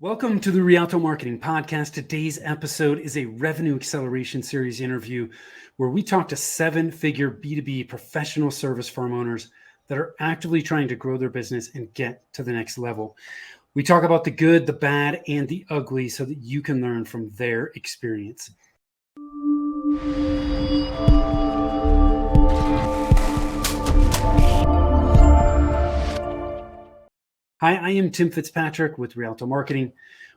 Welcome to the Rialto Marketing Podcast. Today's episode is a revenue acceleration series interview where we talk to seven-figure B2B professional service firm owners that are actively trying to grow their business and get to the next level. We talk about the good, the bad, and the ugly so that you can learn from their experience. Hi, I am Tim Fitzpatrick with Rialto Marketing,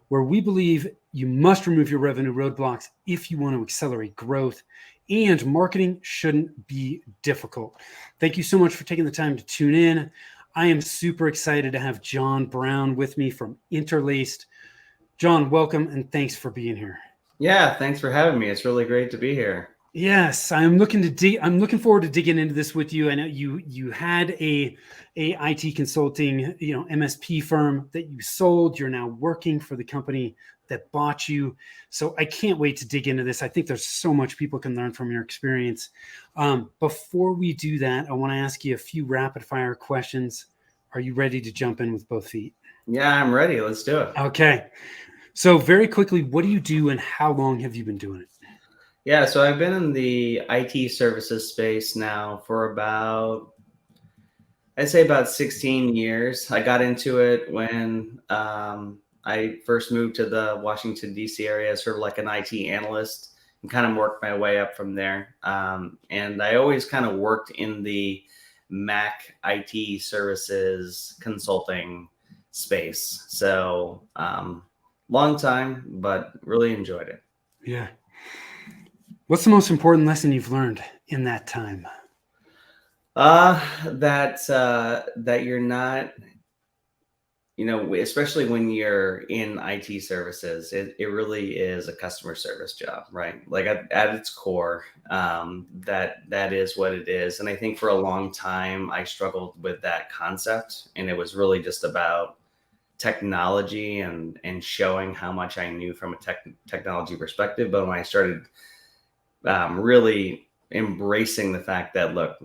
where we believe you must remove your revenue roadblocks if you want to accelerate growth, and marketing shouldn't be difficult. Thank you so much for taking the time to tune in. I am super excited to have John Brown with me from Interlaced. John, welcome, and thanks for being here. Yeah, thanks for having me. It's really great to be here. Yes, I'm looking forward to digging into this with you. I know you had a IT consulting, MSP firm that you sold. You're now working for the company that bought you. So I can't wait to dig into this. I think there's so much people can learn from your experience. Before we do that, I want to ask you a few rapid fire questions. Are you ready to jump in with both feet? Yeah, I'm ready. Let's do it. Okay. So very quickly, what do you do and how long have you been doing it? Yeah, so I've been in the IT services space now for I'd say about 16 years. I got into it when I first moved to the Washington, D.C. area, sort of like an IT analyst, and kind of worked my way up from there. And I always kind of worked in the Mac IT services consulting space. So long time, but really enjoyed it. Yeah. What's the most important lesson you've learned in that time? That you're not, especially when you're in IT services, it really is a customer service job, right? Like at its core, that is what it is. And I think for a long time, I struggled with that concept, and it was really just about technology and showing how much I knew from a technology perspective. But when I started really embracing the fact that, look,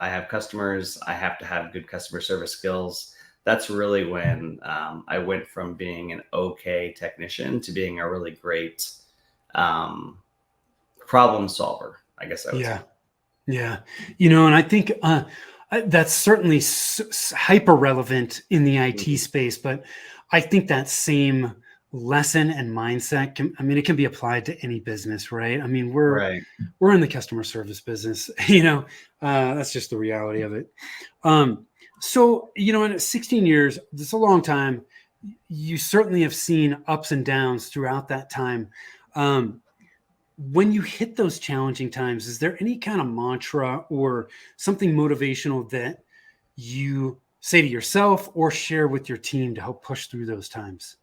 I have customers, I have to have good customer service skills. That's really when I went from being an okay technician to being a really great problem solver, I guess I would say. Yeah. And I think that's certainly hyper relevant in the IT space, but I think that same lesson and mindset it can be applied to any business, right? I mean, we're in the customer service business, that's just the reality of it. So, in 16 years, that's a long time. You certainly have seen ups and downs throughout that time. When you hit those challenging times, is there any kind of mantra or something motivational that you say to yourself or share with your team to help push through those times?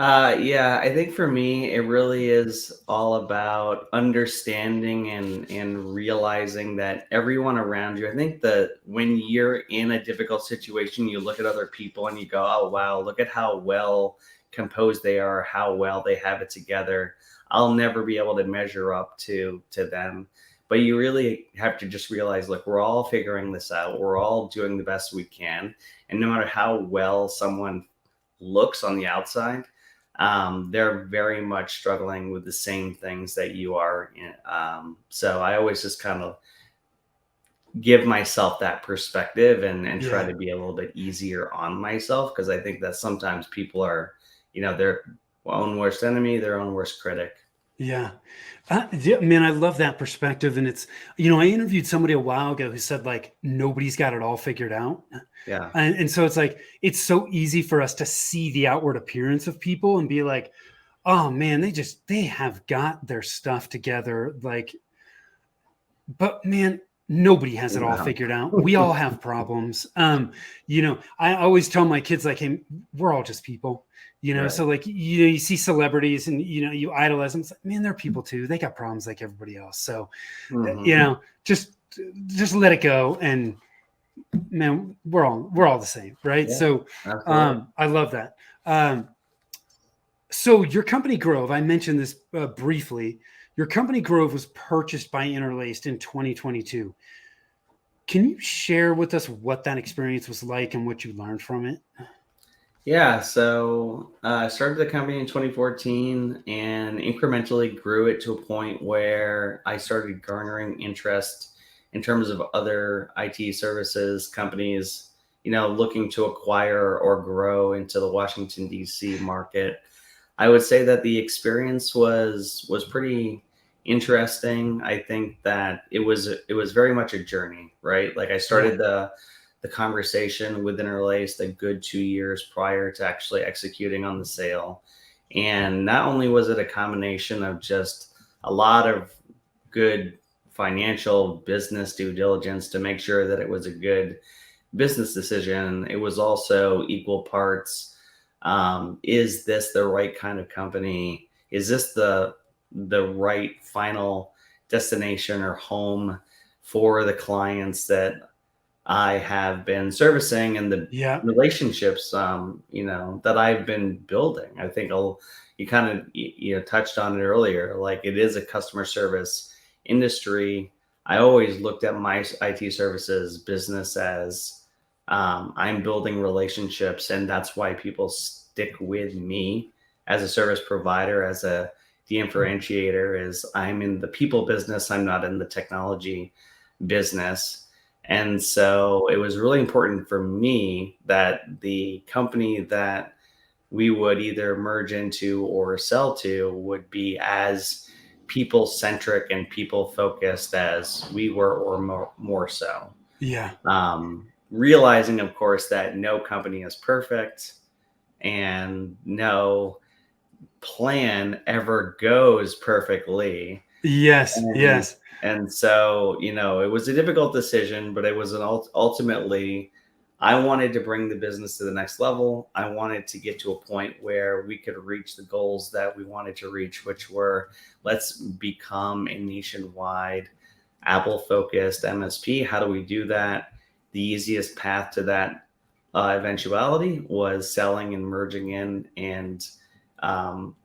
Yeah, I think for me, it really is all about understanding and realizing that everyone around you, I think that when you're in a difficult situation, you look at other people and you go, oh, wow, look at how well composed they are, how well they have it together. I'll never be able to measure up to them. But you really have to just realize, look, we're all figuring this out. We're all doing the best we can. And no matter how well someone looks on the outside, they're very much struggling with the same things that you are. So I always just kind of give myself that perspective and try to be a little bit easier on myself, because I think that sometimes people are, their own worst enemy, their own worst critic. Yeah. Man, I love that perspective. And it's, I interviewed somebody a while ago who said, like, nobody's got it all figured out. Yeah. And so it's like, it's so easy for us to see the outward appearance of people and be like, oh man, they have got their stuff together. Like, but man, nobody has it all figured out. We all have problems. I always tell my kids, like, hey, we're all just people. Right. So like, you see celebrities and, you idolize them. It's like, man, they're people too. They got problems like everybody else. So, just let it go. And man, we're all the same. Right. Yeah, so, I love that. So your company Grove, I mentioned this briefly, your company Grove was purchased by Interlaced in 2022. Can you share with us what that experience was like and what you learned from it? Yeah, so I started the company in 2014 and incrementally grew it to a point where I started garnering interest in terms of other IT services companies, looking to acquire or grow into the Washington D.C. market. I would say that the experience was pretty interesting. I think that it was very much a journey, right? Like I Yeah. started the conversation with Interlaced a good 2 years prior to actually executing on the sale. And not only was it a combination of just a lot of good financial business due diligence to make sure that it was a good business decision, it was also equal parts. Is this the right kind of company? Is this the right final destination or home for the clients that I have been servicing and the Yeah. relationships, that I've been building? I think you kind of touched on it earlier. Like it is a customer service industry. I always looked at my IT services business as I'm building relationships, and that's why people stick with me as a service provider, as a differentiator. Is I'm in the people business. I'm not in the technology business. And so it was really important for me that the company that we would either merge into or sell to would be as people centric and people focused as we were, or more so. Yeah. Realizing, of course, that no company is perfect and no plan ever goes perfectly. Yes. and Yes. and so it was a difficult decision, but it was ultimately I wanted to bring the business to the next level. I wanted to get to a point where we could reach the goals that we wanted to reach, which were, let's become a nationwide Apple focused MSP. How do we do that? The easiest path to that eventuality was selling and merging in and um,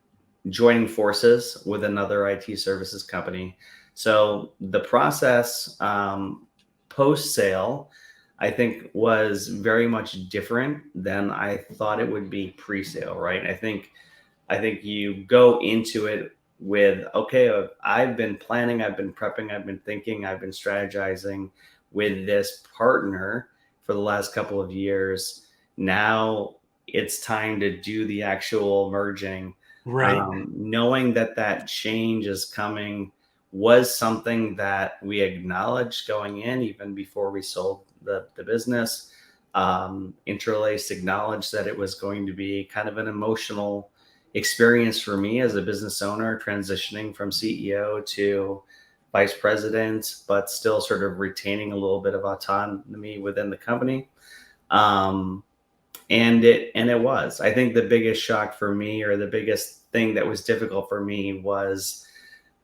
joining forces with another IT services company. So the process, post sale, I think, was very much different than I thought it would be pre sale. Right? I think you go into it with, okay, I've been planning, I've been prepping, I've been thinking, I've been strategizing with this partner for the last couple of years. Now it's time to do the actual merging. Right. Knowing that that change is coming was something that we acknowledged going in, even before we sold the business. Interlaced acknowledged that it was going to be kind of an emotional experience for me as a business owner, transitioning from CEO to vice president, but still sort of retaining a little bit of autonomy within the company. Um, and it was, I think, the biggest shock for me, or the biggest thing that was difficult for me, was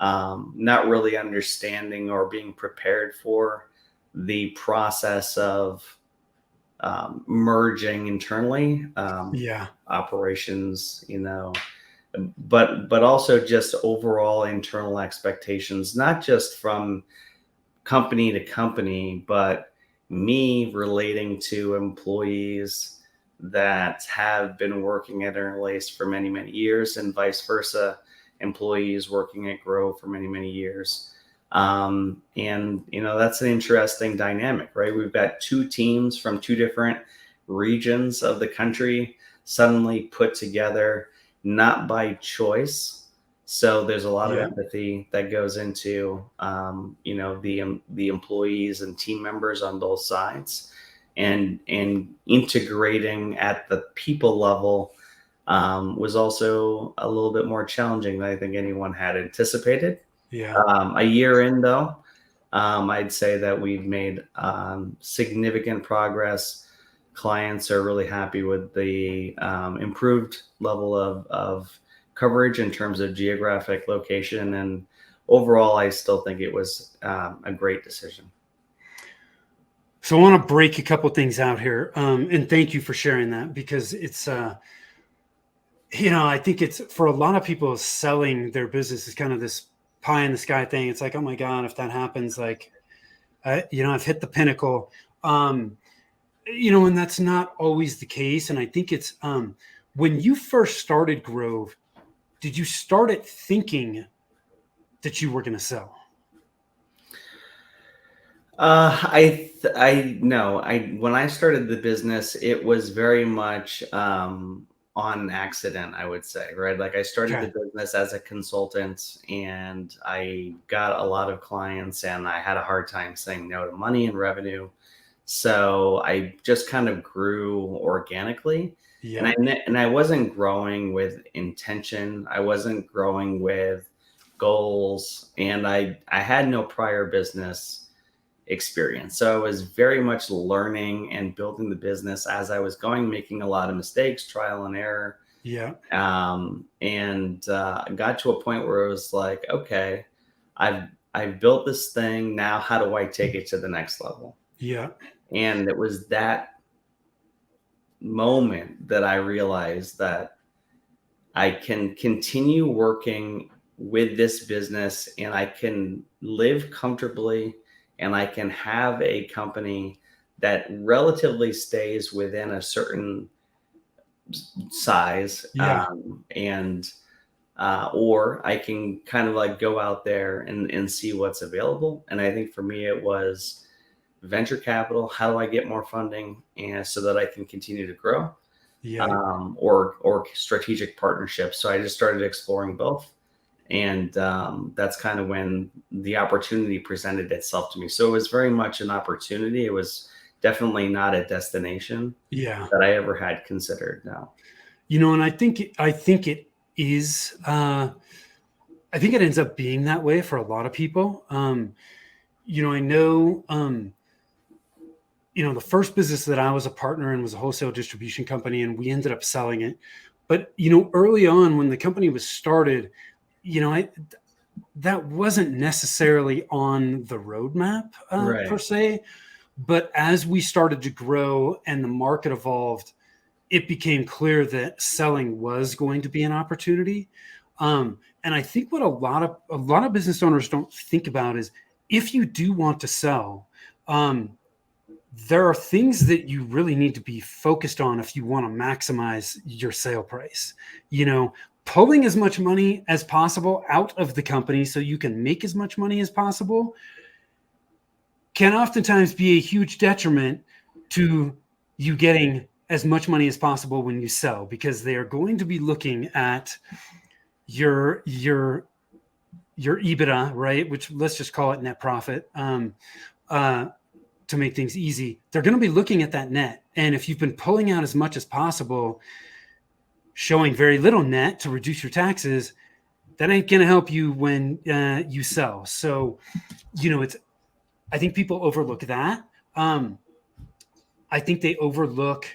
not really understanding or being prepared for the process of merging internally, Yeah. operations, but also just overall internal expectations, not just from company to company, but me relating to employees that have been working at Interlace for many, many years, and vice versa, employees working at Grow for many, many years. And that's an interesting dynamic, right? We've got two teams from two different regions of the country suddenly put together, not by choice. So there's a lot of Yeah. empathy that goes into the employees and team members on both sides, and integrating at the people level was also a little bit more challenging than I think anyone had anticipated. Yeah. A year in, though, I'd say that we've made significant progress. Clients are really happy with the improved level of coverage in terms of geographic location. And overall, I still think it was a great decision. So I want to break a couple things out here, and thank you for sharing that, because it's I think it's, for a lot of people, selling their business is kind of this pie in the sky thing. It's like, oh my god, if that happens, like, I've hit the pinnacle. Um, and that's not always the case. And I think it's when you first started Grove, did you start it thinking that you were going to sell? When I started the business, it was very much on accident, I would say, right? Like I started the Okay. business as a consultant and I got a lot of clients and I had a hard time saying no to money and revenue. So I just kind of grew organically Yeah. and I wasn't growing with intention. I wasn't growing with goals and I had no prior business experience. So I was very much learning and building the business as I was going, making a lot of mistakes, trial and error. Yeah. And got to a point where it was like, okay, I've built this thing. Now, how do I take it to the next level? Yeah. And it was that moment that I realized that I can continue working with this business and I can live comfortably and I can have a company that relatively stays within a certain size. Yeah. And or I can kind of like go out there and see what's available. And I think for me, it was venture capital. How do I get more funding and so that I can continue to grow? Yeah. Or strategic partnerships. So I just started exploring both, and that's kind of when the opportunity presented itself to me. So it was very much an opportunity. It was definitely not a destination Yeah. that I ever had considered. No. And I think it is. I think it ends up being that way for a lot of people. I know. The first business that I was a partner in was a wholesale distribution company, and we ended up selling it. But early on when the company was started, that wasn't necessarily on the roadmap per Right. se. But as we started to grow and the market evolved, it became clear that selling was going to be an opportunity. And I think what a lot of business owners don't think about is if you do want to sell, there are things that you really need to be focused on if you want to maximize your sale price. Pulling as much money as possible out of the company so you can make as much money as possible can oftentimes be a huge detriment to you getting as much money as possible when you sell, because they are going to be looking at your EBITDA, right? Which, let's just call it net profit. To make things easy, they're going to be looking at that net. And if you've been pulling out as much as possible, showing very little net to reduce your taxes, that ain't going to help you when you sell. So, I think people overlook that. I think they overlook,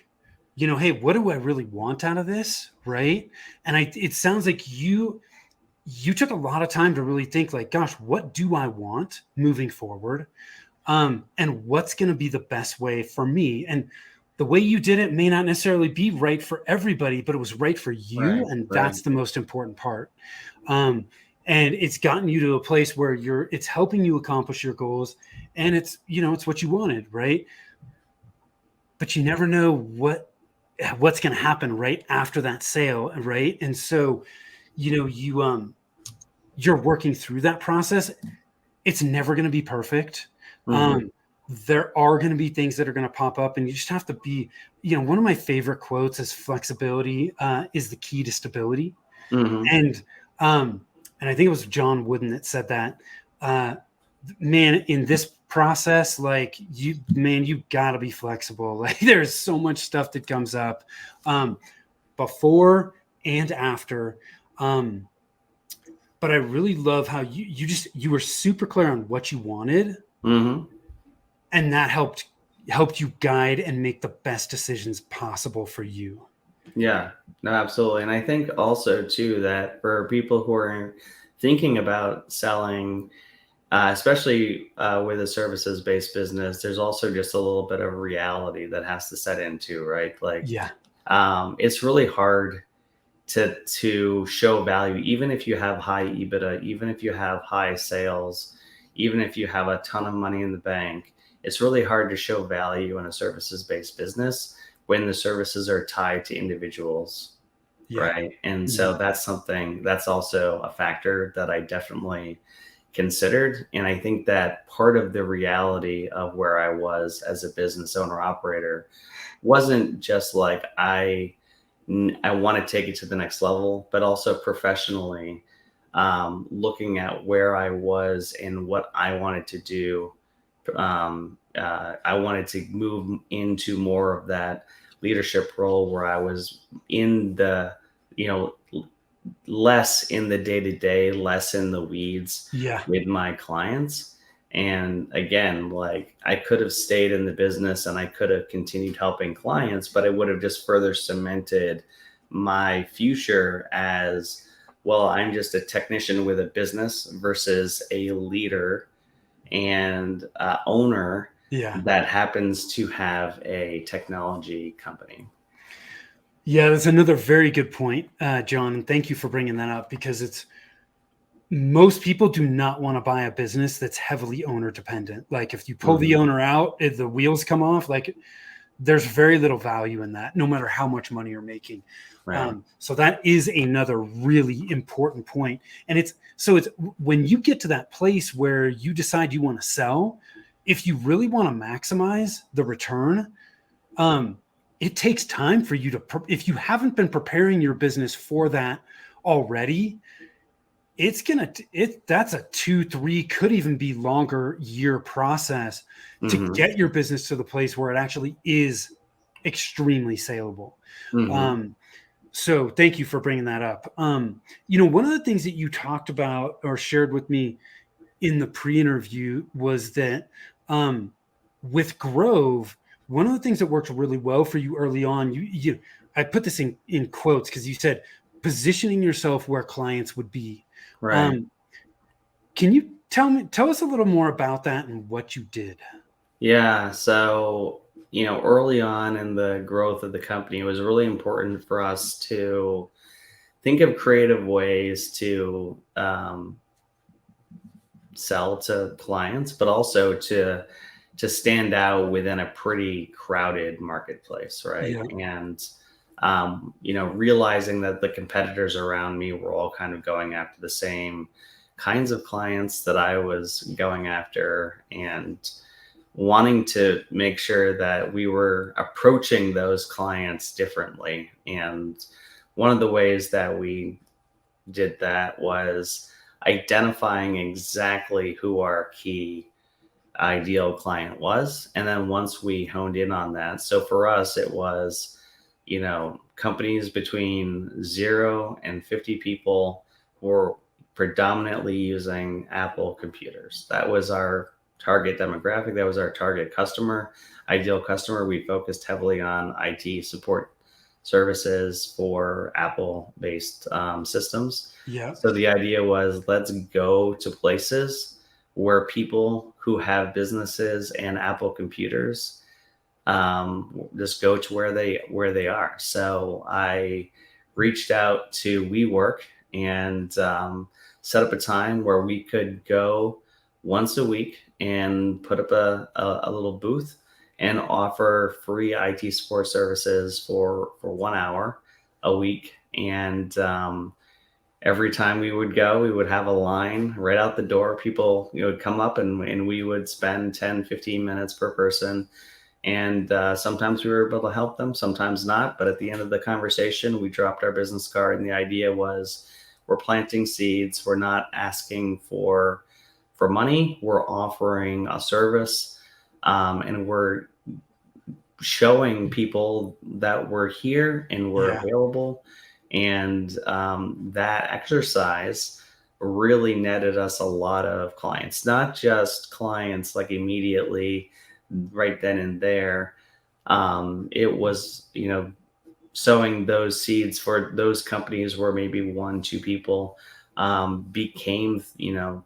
hey, what do I really want out of this, right? And it sounds like you took a lot of time to really think like, gosh, what do I want moving forward? And what's going to be the best way for me? And the way you did it may not necessarily be right for everybody, but it was right for you. Right. And Right. that's the most important part. And it's gotten you to a place where it's helping you accomplish your goals, and it's what you wanted, right? But you never know what's going to happen right after that sale, right? And so, you're working through that process. It's never going to be perfect. Hmm. Um, there are going to be things that are going to pop up, and you just have to be, one of my favorite quotes is flexibility is the key to stability. Hmm. And, um, and I think it was John Wooden that said that, man, in this process, like you gotta be flexible. Like there's so much stuff that comes up, before and after. Um, but I really love how you were super clear on what you wanted, Hmm. and that helped you guide and make the best decisions possible for you. Yeah, no, absolutely. And I think also too that for people who are thinking about selling, especially with a services based business, there's also just a little bit of reality that has to set into, right? Like Yeah. it's really hard to show value, even if you have high EBITDA, even if you have high sales, even if you have a ton of money in the bank. it's really hard to show value in a services-based business when the services are tied to individuals, Yeah. right? And so that's also a factor that I definitely considered. And I think that part of the reality of where I was as a business owner operator wasn't just like I want to take it to the next level, but also professionally, looking at where I was and what I wanted to do. I wanted to move into more of that leadership role where I was in the, you know, less in the day to day, less in the weeds Yeah. with my clients. And again, like I could have stayed in the business and I could have continued helping clients, but it would have just further cemented my future as well. I'm just a technician with a business versus a leader and owner Yeah. that happens to have a technology company. Yeah, that's another very good point, John. And thank you for bringing that up because it's most people do not want to buy a business that's heavily owner dependent. Like if you pull the Mhm. owner out, if the wheels come off, like there's very little value in that, no matter how much money you're making. Right. So that is another really important point. And it's when you get to that place where you decide you want to sell, if you really want to maximize the return, um, it takes time for you to, if you haven't been preparing your business for that already, that's a 2, 3, could even be longer year process to Hmm. get your business to the place where it actually is extremely saleable. Hmm. So thank you for bringing that up. One of the things that you talked about or shared with me in the pre-interview was that um, with Grove, one of the things that worked really well for you early on, I put this in quotes because you said positioning yourself where clients would be. Right. Um, can you tell us a little more about that and what you did? Yeah. So, early on in the growth of the company, it was really important for us to think of creative ways to sell to clients, but also to stand out within a pretty crowded marketplace, right? Yeah, And realizing that the competitors around me were all kind of going after the same kinds of clients that I was going after, and wanting to make sure that we were approaching those clients differently. And one of the ways that we did that was identifying exactly who our key ideal client was. And then once we honed in on that, so for us, it was, companies between 0 and 50 people who were predominantly using Apple computers. That was our target demographic. That was our target customer, ideal customer. We focused heavily on IT support services for Apple based systems. yeah, So the idea was let's go to places where people who have businesses and Apple computers just go to where they are. So I reached out to WeWork and set up a time where we could go once a week and put up a little booth and offer free IT support services for 1 hour a week. And every time we would go, we would have a line right out the door. People would come up and we would spend 10, 15 minutes per person. And sometimes we were able to help them, sometimes not. But at the end of the conversation, we dropped our business card. And the idea was we're planting seeds. We're not asking for money. We're offering a service. And we're showing people that we're here and we're yeah, available. And that exercise really netted us a lot of clients, not just clients like immediately right then and there. It was, sowing those seeds for those companies where maybe 1, 2 people became,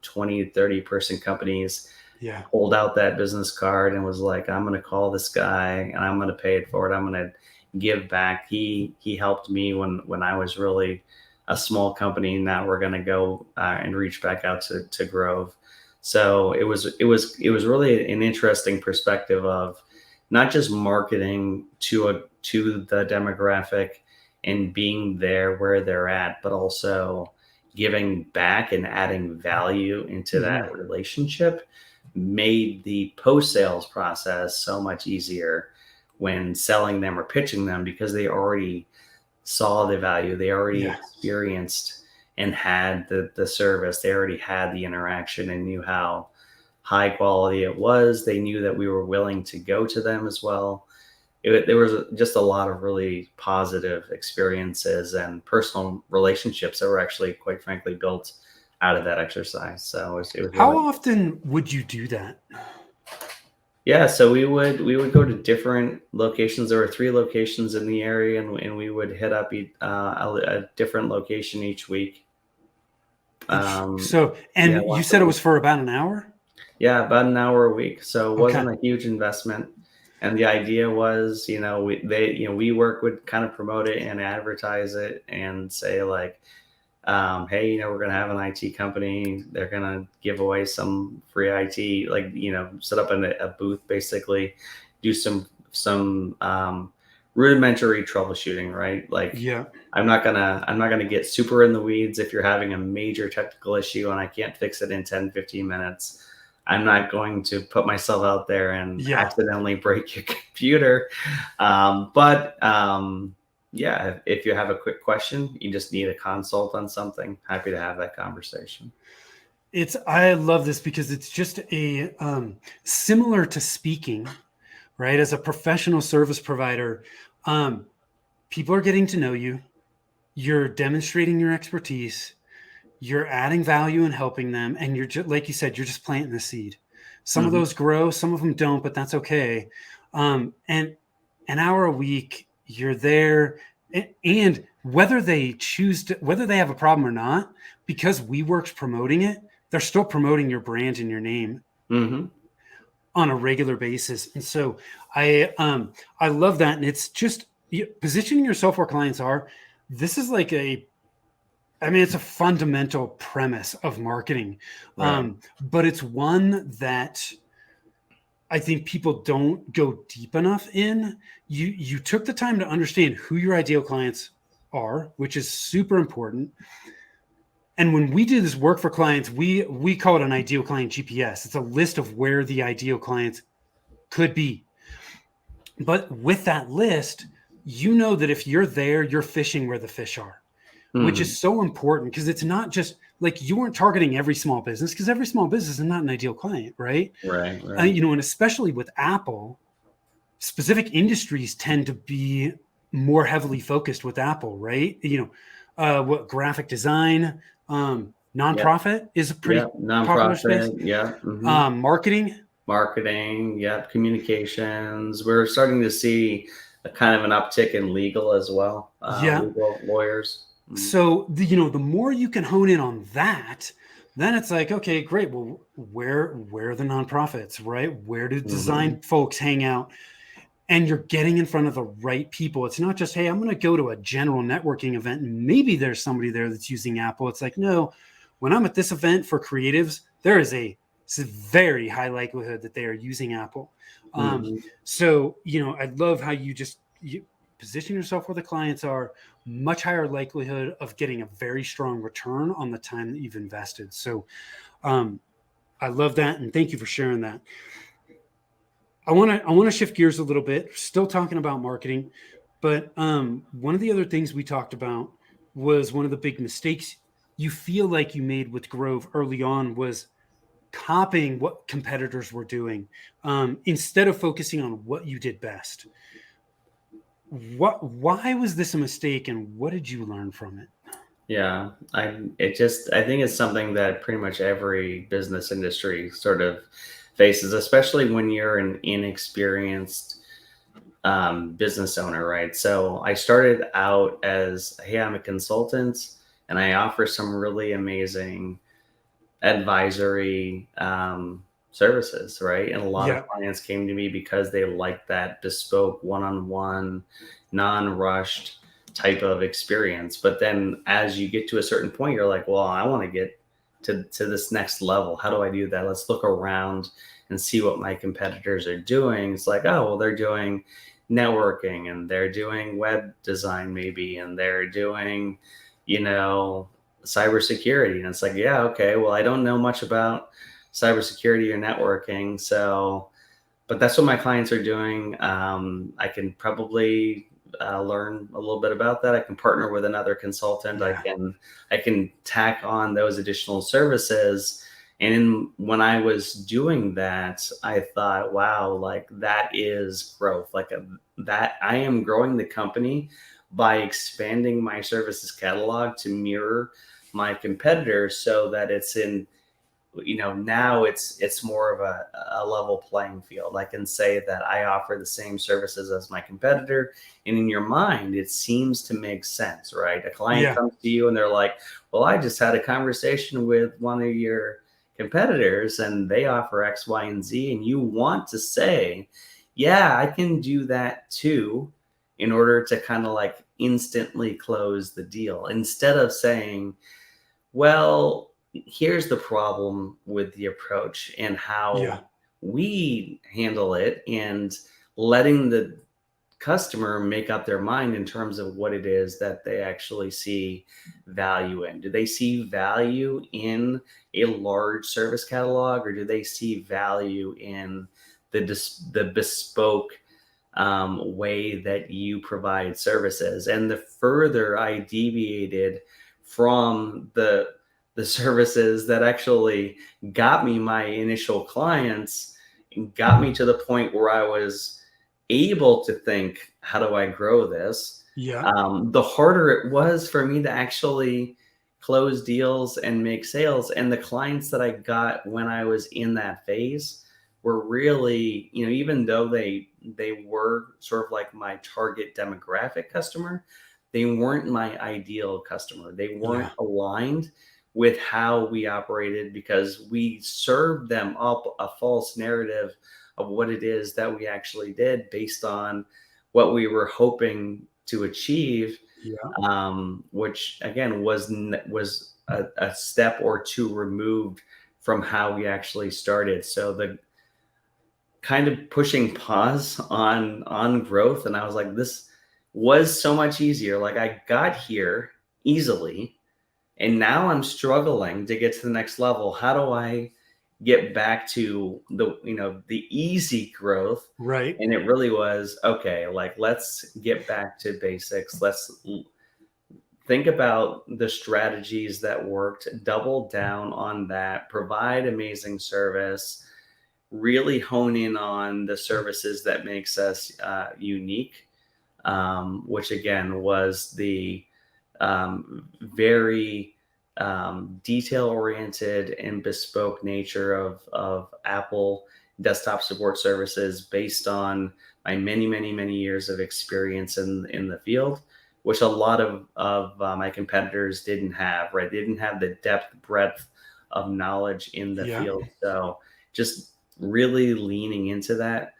20, 30 person companies, yeah, pulled out that business card and was like, I'm going to call this guy and I'm going to pay it forward. I'm going to give back. He helped me when I was really a small company. Now we're going to go and reach back out to Grove. So it was really an interesting perspective of not just marketing to the demographic and being there where they're at, but also giving back and adding value into Mhm. that relationship made the post sales process so much easier when selling them or pitching them, because they already saw the value, they already Yeah. experienced and had the service, they already had the interaction and knew how high quality it was. They knew that we were willing to go to them as well. There was just a lot of really positive experiences and personal relationships that were actually, quite frankly, built out of that exercise. So it was How really, often would you do that? yeah. So we would go to different locations. There were 3 locations in the area, and we would hit up a different location each week. Um, So, yeah, and you once a said it week. was for about an hour? Yeah, about an hour a week. So it Okay. wasn't a huge investment. And the idea was, we work would kind of promote it and advertise it and say like, hey, we're gonna have an IT company. They're gonna give away some free IT, like, set up a booth, basically, do some rudimentary troubleshooting, right? Like, Yeah. I'm not gonna get super in the weeds if you're having a major technical issue and I can't fix it in 10, 15 minutes. I'm not going to put myself out there and Yeah. accidentally break your computer. But yeah, if you have a quick question, you just need a consult on something, happy to have that conversation. I love this because it's just a similar to speaking, right? As a professional service provider, um, people are getting to know you. You're demonstrating your expertise. You're adding value and helping them, and you're just like you said, you're just planting the seed. Some of Hmm. those grow, some of them don't, but that's okay. And an hour a week, you're there, and whether they have a problem or not, because WeWork's promoting it, they're still promoting your brand and your name Hmm. on a regular basis. And so I love that. And it's just positioning yourself where clients are. This is like it's a fundamental premise of marketing. Right. But it's one that I think people don't go deep enough in. You took the time to understand who your ideal clients are, which is super important. And when we do this work for clients, we call it an ideal client GPS. It's a list of where the ideal clients could be. But with that list, you know that if you're there, you're fishing where the fish are, which Hmm. is so important because it's not just like you weren't targeting every small business because every small business is not an ideal client, right? Right. Right. And especially with Apple, specific industries tend to be more heavily focused with Apple, right? What graphic design, Yep. nonprofit is a Yep. pretty popular space. Nonprofit. Yep. Hmm. Marketing, Marketing. Yep. Communications. We're starting to see a kind of an uptick in legal as well. yeah. Legal lawyers. Mhm. So the more you can hone in on that, then it's like, okay, great. Well, where are the nonprofits, right? Where do Mhm. design folks hang out? And you're getting in front of the right people. It's not just, hey, I'm going to go to a general networking event and maybe there's somebody there that's using Apple. It's like, no, when I'm at this event for creatives, it's a very high likelihood that they are using Apple. Um, Mhm. so I love how you position yourself where the clients are, much higher likelihood of getting a very strong return on the time that you've invested. So um, I love that. And thank you for sharing that. I want to shift gears a little bit. Still talking about marketing, but one of the other things we talked about was one of the big mistakes you feel like you made with Grove early on was copying what competitors were doing instead of focusing on what you did best. Why was this a mistake, and what did you learn from it? Yeah, I think it's something that pretty much every business industry sort of faces, especially when you're an inexperienced business owner, right? So I started out as, hey, I'm a consultant and I offer some really amazing advisory services, right? And a lot of Yeah, clients came to me because they like that bespoke one-on-one, non-rushed type of experience. But then as you get to a certain point, you're like, well, I want to get to this next level. How do I do that? Let's look around and see what my competitors are doing. It's like, oh, well, they're doing networking and they're doing web design maybe, and they're doing, you know, cybersecurity. And it's like, yeah, okay, well, I don't know much about cybersecurity or networking. So, but that's what my clients are doing. I can probably learn a little bit about that. I can partner with another consultant. Yeah. I can tack on those additional services. And when I was doing that, I thought, wow, like that is growth. That I am growing the company by expanding my services catalog to mirror my competitors, so that it's in, now it's more of a level playing field. I can say that I offer the same services as my competitor, and in your mind it seems to make sense, right? A client Yeah. comes to you and they're like, well, I just had a conversation with one of your competitors and they offer X, Y, and Z, and you want to say, yeah, I can do that too, in order to kind of like instantly close the deal, instead of saying, well, here's the problem with the approach and Yeah. how we handle it, and letting the customer make up their mind in terms of what it is that they actually see value in. Do they see value in a large service catalog, or do they see value in the bespoke way that you provide services? And the further I deviated from the services that actually got me my initial clients, and got me to the point where I was able to think, how do I grow this? Yeah. The harder it was for me to actually close deals and make sales. And the clients that I got when I was in that phase were really, even though they were sort of like my target demographic customer, they weren't my ideal customer. They weren't Yeah. aligned with how we operated, because we served them up a false narrative of what it is that we actually did based on what we were hoping to achieve, Yeah. which again was a step or two removed from how we actually started. So the kind of pushing pause on growth, and I was like, this was so much easier. Like I got here easily, and now I'm struggling to get to the next level. How do I get back to the easy growth? Right. And it really was, okay, like let's get back to basics. Think about the strategies that worked, double down on that, provide amazing service, really hone in on the services that makes us unique, which again was the very detail oriented and bespoke nature of Apple desktop support services, based on my many, many, many years of experience in the field, which a lot of my competitors didn't have, right? They didn't have the depth, breadth of knowledge in the Yeah. field. So just really leaning into that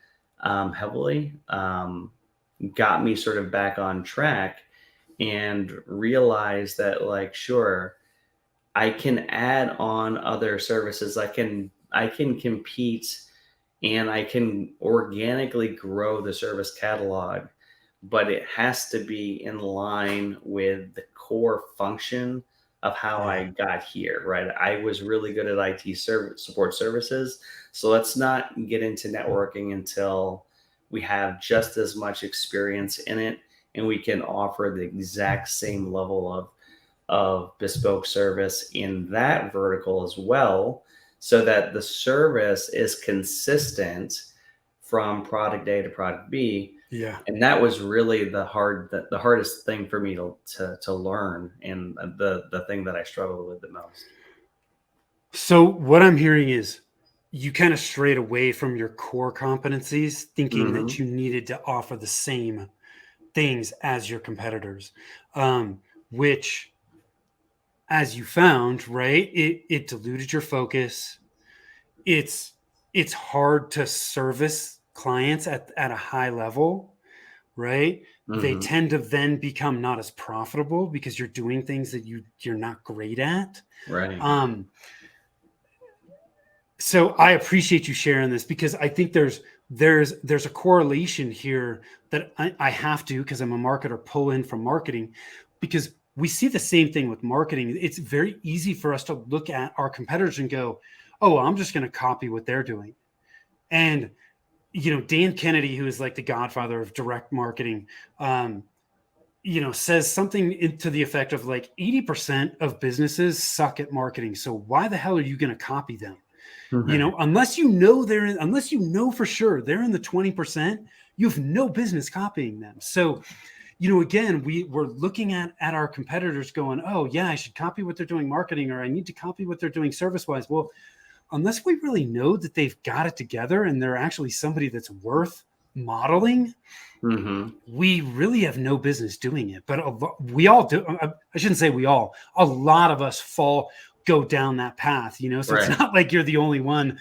heavily got me sort of back on track, and realize that, like, sure, I can add on other services. I can compete, and I can organically grow the service catalog, but it has to be in line with the core function of how Yeah. I got here, right? I was really good at IT support services. So let's not get into networking until we have just as much experience in it, and we can offer the exact same level of bespoke service in that vertical as well, so that the service is consistent from product A to product B. Yeah. And that was really the hardest thing for me to learn, and the thing that I struggled with the most. So what I'm hearing is you kind of strayed away from your core competencies, thinking that Hmm. you needed to offer the same things as your competitors, which, as you found, right, it diluted your focus. It's hard to service clients at a high level, right? they Hmm. tend to then become not as profitable because you're doing things that you're not great at. Right. So I appreciate you sharing this because I think there's a correlation here that I have to, because I'm a marketer, pull in from marketing, because we see the same thing with marketing. It's very easy for us to look at our competitors and go, oh, I'm just going to copy what they're doing. And Dan Kennedy, who is like the godfather of direct marketing, says something to the effect of like 80% of businesses suck at marketing. So why the hell are you going to copy them? Unless unless for sure they're in the 20%, you have no business copying them. So, again, we're looking at our competitors going, oh yeah, I should copy what they're doing marketing, or I need to copy what they're doing service wise. Well, unless we really know that they've got it together and they're actually somebody that's worth modeling, Hmm. we really have no business doing it. But we all do. I shouldn't say we all. A lot of us go down that path. So Right. it's not like you're the only one,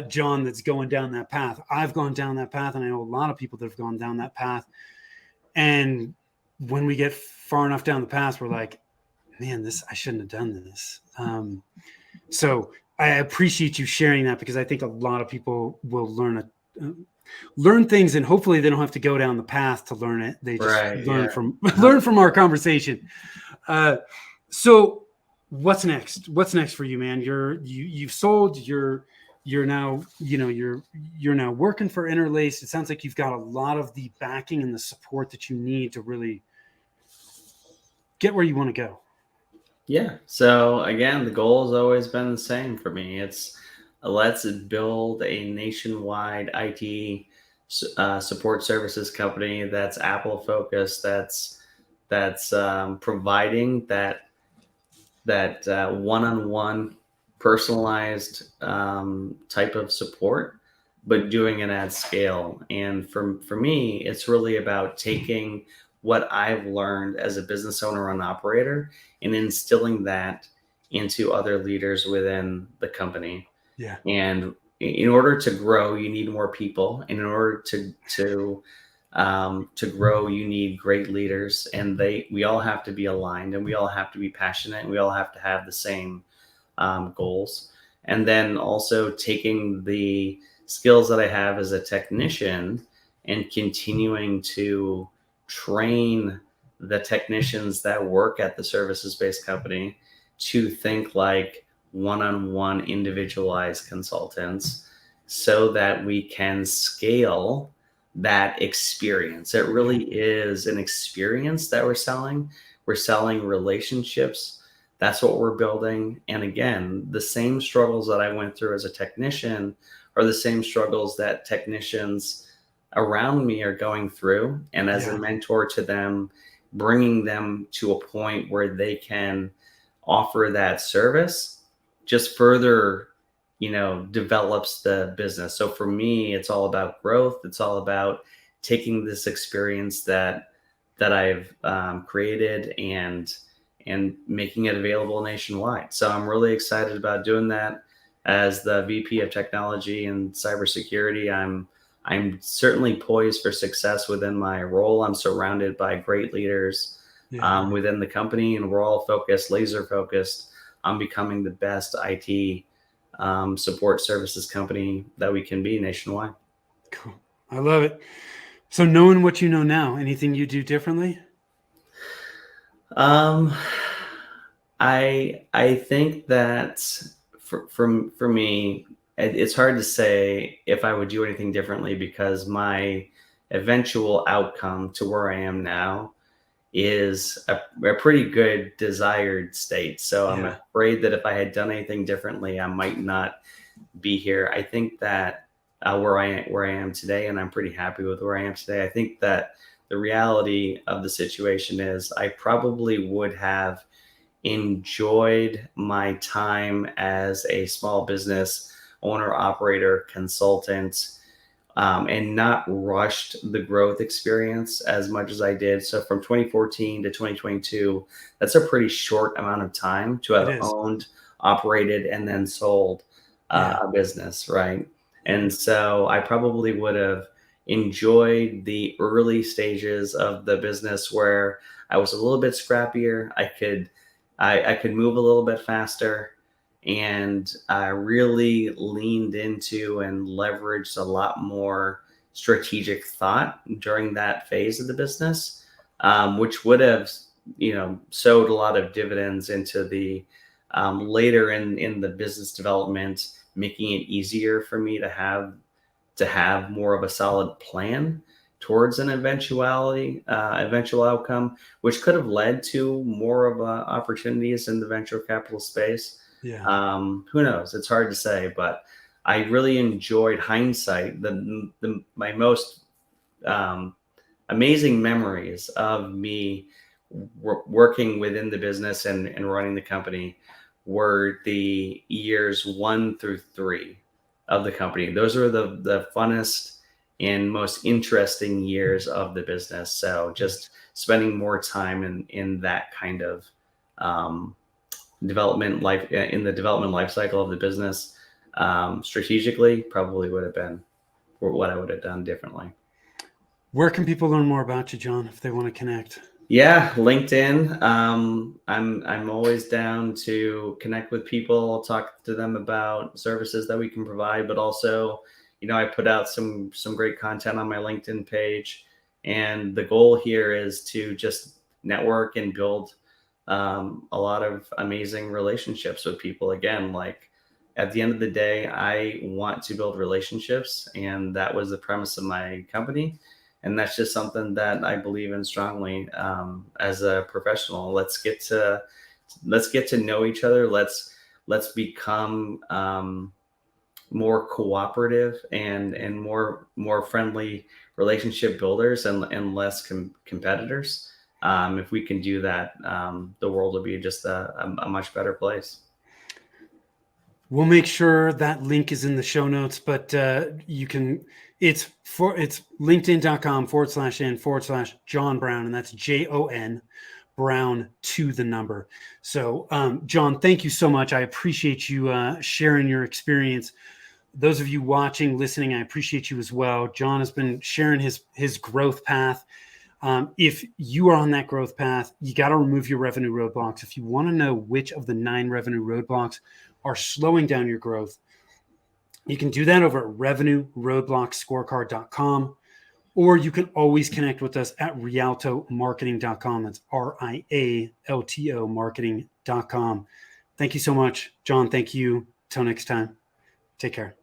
John, that's going down that path. I've gone down that path, and I know a lot of people that have gone down that path. And when we get far enough down the path, we're like, man, I shouldn't have done this. So I appreciate you sharing that, because I think a lot of people will learn things, and hopefully they don't have to go down the path to learn it. They just Right. learn Yeah. learn from our conversation. So what's next? What's next for you, man? You've sold, you're now, you're now working for Interlace. It sounds like you've got a lot of the backing and the support that you need to really get where you want to go. Yeah. So again, the goal has always been the same for me. It's let's build a nationwide IT support services company that's Apple focused. That's providing that one-on-one personalized type of support, but doing it at scale. And for me, it's really about taking what I've learned as a business owner and operator and instilling that into other leaders within the company. Yeah. And in order to grow, you need more people. And in order to grow, you need great leaders, and we all have to be aligned, and we all have to be passionate, and we all have to have the same goals. And then also taking the skills that I have as a technician and continuing to train the technicians that work at the services-based company to think like one-on-one individualized consultants, so that we can scale that experience. It really is an experience that we're selling. We're selling relationships. That's what we're building. And again, the same struggles that I went through as a technician are the same struggles that technicians around me are going through. And as a mentor to them, bringing them to a point where they can offer that service just further develops the business. So for me, it's all about growth. It's all about taking this experience that I've created and making it available nationwide. So I'm really excited about doing that. As the VP of Technology and Cybersecurity, I'm certainly poised for success within my role. I'm surrounded by great leaders within the company, and we're all laser focused on becoming the best IT support services company that we can be nationwide. Cool. I love it. So knowing what you know now, anything you do differently? I think that for me, it's hard to say if I would do anything differently, because my eventual outcome to where I am now is a pretty good desired state. So I'm afraid that if I had done anything differently, I might not be here. I think that where I am today, and I'm pretty happy with where I am today. I think that the reality of the situation is I probably would have enjoyed my time as a small business owner, operator, consultant, and not rushed the growth experience as much as I did. So from 2014 to 2022, that's a pretty short amount of time to have owned, operated, and then sold a business, right? And so I probably would have enjoyed the early stages of the business where I was a little bit scrappier. I could move a little bit faster, and I really leaned into and leveraged a lot more strategic thought during that phase of the business, which would have, sowed a lot of dividends into the later in the business development, making it easier for me to have more of a solid plan towards an eventual outcome, which could have led to more of opportunities in the venture capital space. Yeah. Who knows? It's hard to say, but I really enjoyed hindsight. My most amazing memories of me working within the business and running the company were the years 1 through 3 of the company. Those are the funnest and most interesting years of the business. So just spending more time in that kind of development life, in the development life cycle of the business, strategically, probably would have been what I would have done differently. Where can people learn more about you, John, if they want to connect? Yeah, LinkedIn. I'm always down to connect with people, talk to them about services that we can provide, but also, I put out some great content on my LinkedIn page, and the goal here is to just network and build a lot of amazing relationships with people. Again, like at the end of the day, I want to build relationships, and that was the premise of my company. And that's just something that I believe in strongly as a professional. Let's get to know each other. Let's become more cooperative and more friendly relationship builders and less competitors. If we can do that, the world will be just a much better place. We'll make sure that link is in the show notes, but it's linkedin.com/n/John Brown, and that's JON Brown to the number. So, John, thank you so much. I appreciate you sharing your experience. Those of you watching, listening, I appreciate you as well. John has been sharing his growth path. If you are on that growth path, you got to remove your revenue roadblocks. If you want to know which of the 9 revenue roadblocks are slowing down your growth, you can do that over at revenueroadblockscorecard.com, or you can always connect with us at rialtomarketing.com. That's RIALTO marketing.com. Thank you so much, John. Thank you. Till next time. Take care.